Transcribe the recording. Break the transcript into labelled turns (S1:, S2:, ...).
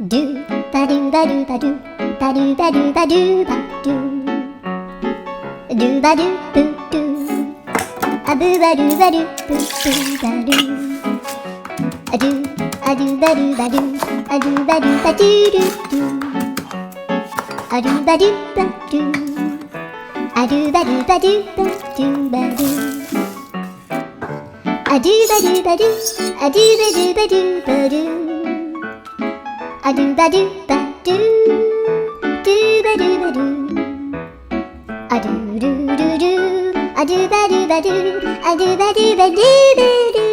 S1: ドゥバドゥバドゥバドゥバドゥバドゥバドゥバドゥドゥバドゥブドゥアブバドゥバドゥブドゥバドゥアドゥアドゥバドゥバドゥアドゥバドゥバドゥドゥドゥアドゥバドゥバドゥアドゥバドゥバドゥバドゥバドゥアドゥバドゥバドゥアドゥバドゥバドゥバドゥアドゥバドゥバドゥドゥバドゥバドゥアドゥルルルアドゥバドゥバドゥアドゥバドゥバドゥバドゥ